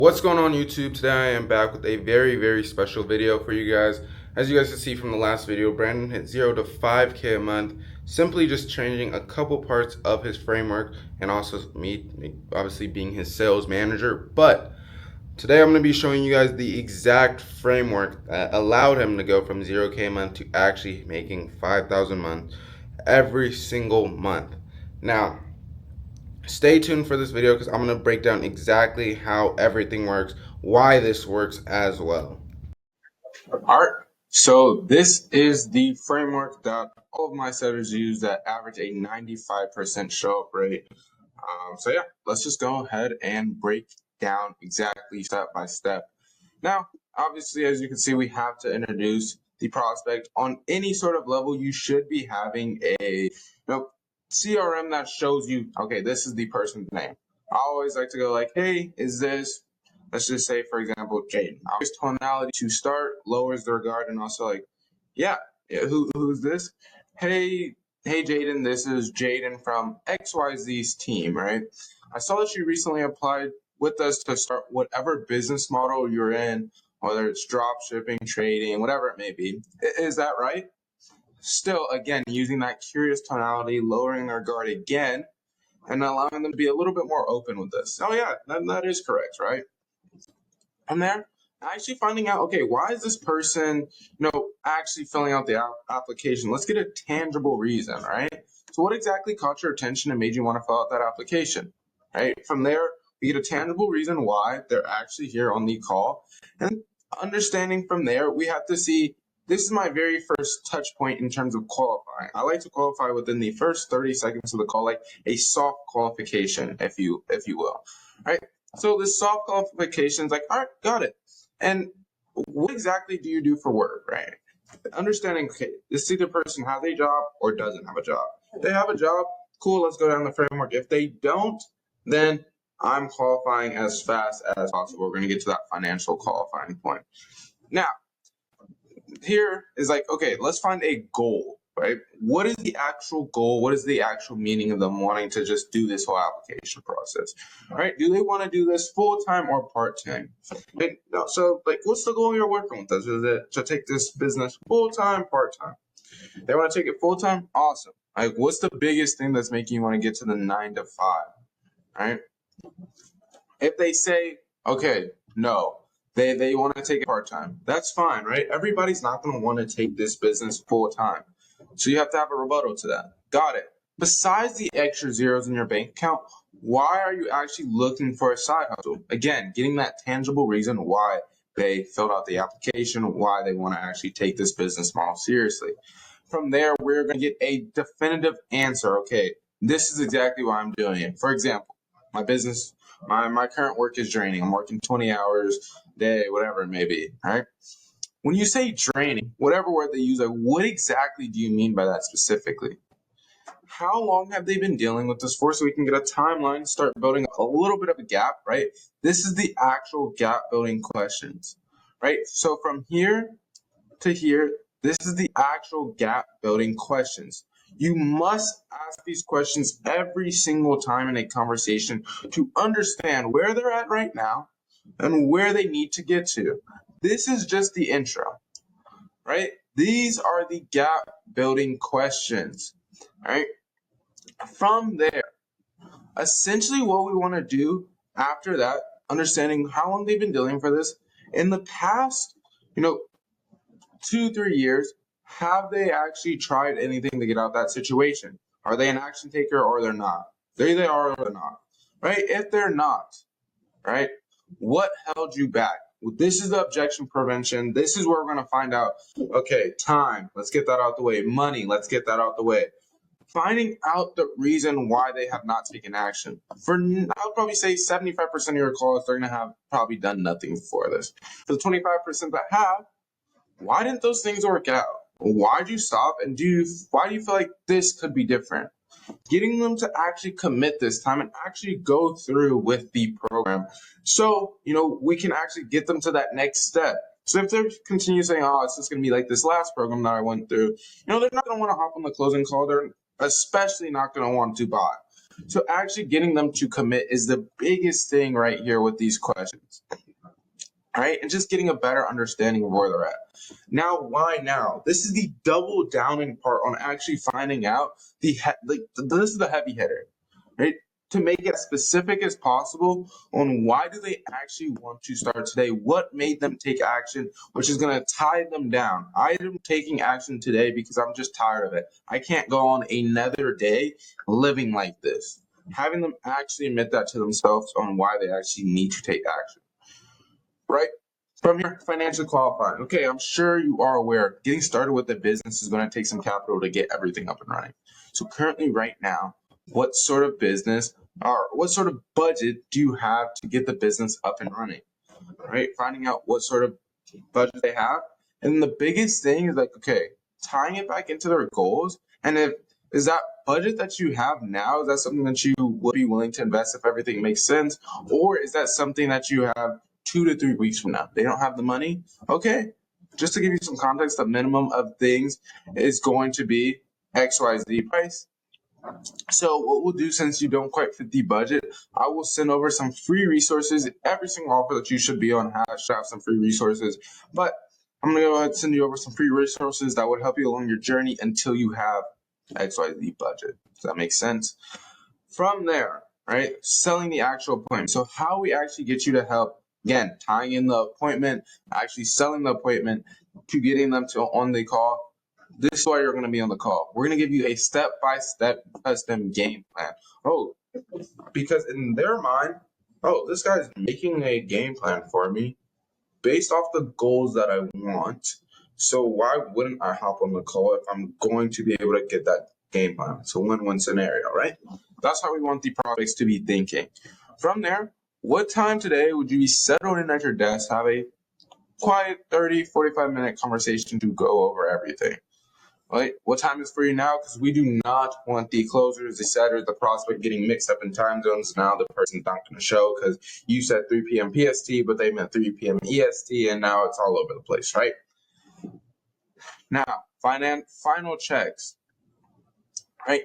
What's going on YouTube? Today I am back with a very special video for you guys. As you guys can see from the last video, Brandon hit 0 to 5K a month, simply just changing a couple parts of his framework and also me obviously being his sales manager. But today I'm going to be showing you guys the exact framework that allowed him to go from 0K a month to actually making 5,000 a month every single month. Now, stay tuned for this video because I'm going to break down exactly how everything works, why this works as well. Alright, so this is the framework that all of my setters use that average a 95% show up rate. So yeah, let's just go ahead and break down exactly step by step. Now, obviously, as you can see, we have to introduce the prospect. On any sort of level, you should be having a CRM that shows you, okay, this is the person's name. I always like to go like, hey, is this, let's just say, for example, Jaden. I use tonality to start, lowers the regard, and also like, yeah, who's this? Hey, Jaden, this is Jaden from XYZ's team, right? I saw that you recently applied with us to start whatever business model you're in, whether it's drop shipping, trading, whatever it may be. Is that right? Still, again, using that curious tonality, lowering their guard again, and allowing them to be a little bit more open with this. Oh yeah, that is correct, right? And there, actually finding out, okay, why is this person, actually filling out the application? Let's get a tangible reason, right? So what exactly caught your attention and made you want to fill out that application, right? From there, we get a tangible reason why they're actually here on the call. And understanding from there, we have to see, this is my very first touch point in terms of qualifying. I like to qualify within the first 30 seconds of the call, like a soft qualification, if you will, right? So this soft qualification is like, all right, got it. And what exactly do you do for work, right? Understanding, okay, this either person has a job or doesn't have a job. If they have a job, cool, let's go down the framework. If they don't, then I'm qualifying as fast as possible. We're going to get to that financial qualifying point. Now, here is like, okay, let's find a goal, right? What is the actual goal? What is the actual meaning of them wanting to just do this whole application process? All right, do they want to do this full-time or part-time? So like, what's the goal you're working with us? Is it to take this business full-time, part-time? They want to take it full-time? Awesome. Like, what's the biggest thing that's making you want to get to the 9 to 5, right? If they say, okay, no, they want to take it part-time, that's fine, right? Everybody's not going to want to take this business full-time. So you have to have a rebuttal to that. Got it. Besides the extra zeros in your bank account, why are you actually looking for a side hustle? Again, getting that tangible reason why they filled out the application, why they want to actually take this business model seriously. From there, we're going to get a definitive answer. Okay, this is exactly why I'm doing it. For example, my business, my current work is draining. I'm working 20 hours a day, whatever it may be, right? When you say draining, whatever word they use, like, what exactly do you mean by that specifically? How long have they been dealing with this for, so we can get a timeline, start building a little bit of a gap, right? This is the actual gap building questions, right? So from here to here, this is the actual gap building questions. You must ask these questions every single time in a conversation to understand where they're at right now and where they need to get to. This is just the intro, right? These are the gap building questions, right? From there, essentially what we want to do after that, understanding how long they've been dealing for this, in the past, 2-3 years, have they actually tried anything to get out of that situation? Are they an action taker or they're not? There they are or they're not, right? If they're not, right, what held you back? Well, this is the objection prevention. This is where we're going to find out, okay, time, let's get that out the way. Money, let's get that out the way. Finding out the reason why they have not taken action. I would probably say 75% of your calls, they're going to have probably done nothing for this. For the 25% that have, why didn't those things work out? Why'd you stop? And why do you feel like this could be different? Getting them to actually commit this time and actually go through with the program. So, we can actually get them to that next step. So if they continue saying, oh, it's just going to be like this last program that I went through, they're not going to want to hop on the closing call. They're especially not going to want to buy. So actually getting them to commit is the biggest thing right here with these questions. All right, and just getting a better understanding of where they're at. Now, why now? This is the double downing part on actually finding out this is the heavy hitter, right? To make it as specific as possible on why do they actually want to start today? What made them take action, which is going to tie them down. I am taking action today because I'm just tired of it. I can't go on another day living like this. Having them actually admit that to themselves on why they actually need to take action. Right? From here, financial qualifying. Okay, I'm sure you are aware getting started with the business is going to take some capital to get everything up and running. So currently, right now, what sort of business or what sort of budget do you have to get the business up and running? Right? Finding out what sort of budget they have. And the biggest thing is like, okay, tying it back into their goals. And if is that budget that you have now, is that something that you would be willing to invest if everything makes sense? Or is that something that you have 2 to 3 weeks from now? They don't have the money? Okay. Just to give you some context, the minimum of things is going to be XYZ price. So what we'll do, since you don't quite fit the budget, I will send over some free resources. Every single offer that you should be on should have some free resources. But I'm going to go ahead and send you over some free resources that would help you along your journey until you have XYZ budget. Does that make sense? From there, right, selling the actual appointment. So how we actually get you to help, again, tying in the appointment, actually selling the appointment to getting them to on the call. This is why you're going to be on the call. We're going to give you a step-by-step custom game plan. Oh, because in their mind, oh, this guy's making a game plan for me based off the goals that I want. So why wouldn't I hop on the call if I'm going to be able to get that game plan? It's a win-win scenario, right? That's how we want the prospects to be thinking. From there, what time today would you be settled in at your desk, have a quiet 30, 45-minute conversation to go over everything? Right? What time is for you now? Because we do not want the closers, the setters, the prospect getting mixed up in time zones. Now the person's not going to show because you said 3 p.m. PST, but they meant 3 p.m. EST, and now it's all over the place, right? Now, final checks, right?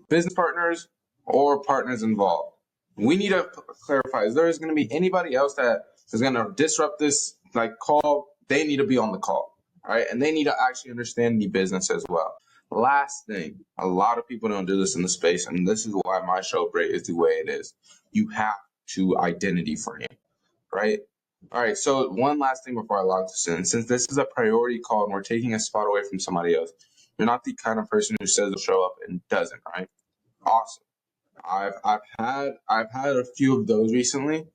Business partners or partners involved. We need to clarify, is there going to be anybody else that is going to disrupt this call? They need to be on the call. Right? And they need to actually understand the business as well. Last thing, a lot of people don't do this in the space, and this is why my show rate is the way it is. You have to identity frame, right? All right, so one last thing before I log this in. Since this is a priority call and we're taking a spot away from somebody else, you're not the kind of person who says they'll show up and doesn't, right? Awesome. I've had a few of those recently.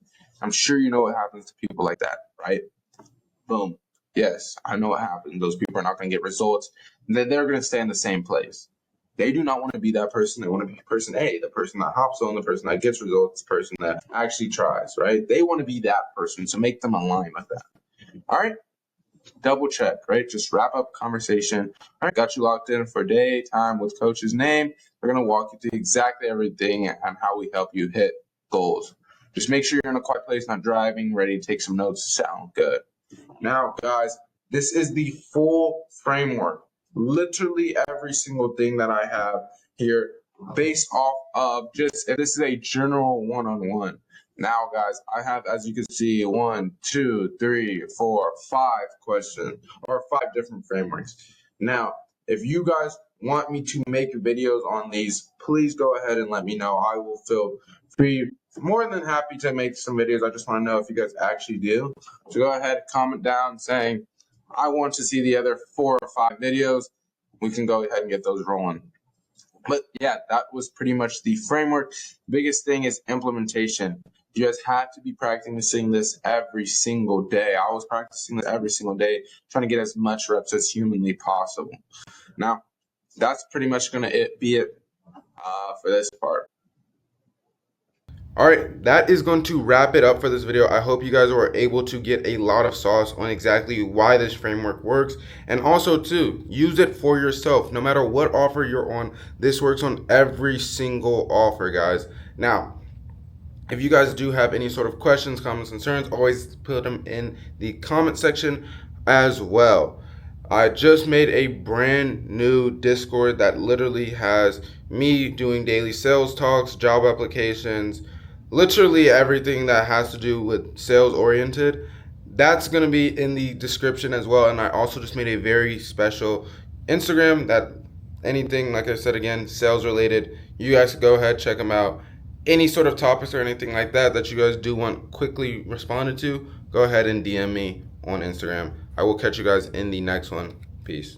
I'm sure you know what happens to people like that, right? Boom. Yes, I know what happens. Those people are not going to get results. Then they're going to stay in the same place. They do not want to be that person. They want to be person A, the person that hops on, the person that gets results, the person that actually tries, right? They want to be that person, so make them align with that. All right? Double check, right? Just wrap up conversation. All right, got you locked in for day, time with coach's name. We're going to walk you through exactly everything and how we help you hit goals. Just make sure you're in a quiet place, not driving, ready to take some notes. Sound good. Now, guys, this is the full framework. Literally every single thing that I have here based off of just, if this is a general one-on-one. Now, guys, I have, as you can see, 1, 2, 3, 4, 5 questions or 5 different frameworks. Now, if you guys want me to make videos on these, please go ahead and let me know. I will feel free, more than happy to make some videos. I just want to know if you guys actually do. So go ahead, comment down saying, I want to see the other 4 or 5 videos. We can go ahead and get those rolling. But yeah, that was pretty much the framework. Biggest thing is implementation. You guys have to be practicing this every single day. I was practicing this every single day, trying to get as much reps as humanly possible. Now, that's pretty much going to be it for this part. All right, that is going to wrap it up for this video. I hope you guys were able to get a lot of sauce on exactly why this framework works, and also too, use it for yourself. No matter what offer you're on, this works on every single offer, guys. Now, if you guys do have any sort of questions, comments, concerns, always put them in the comment section as well. I just made a brand new Discord that literally has me doing daily sales talks, job applications, literally everything that has to do with sales oriented. That's going to be in the description as well. And I also just made a very special Instagram that anything, like I said again, sales related, you guys can go ahead, check them out. Any sort of topics or anything like that that you guys do want quickly responded to, go ahead and DM me on Instagram. I will catch you guys in the next one. Peace.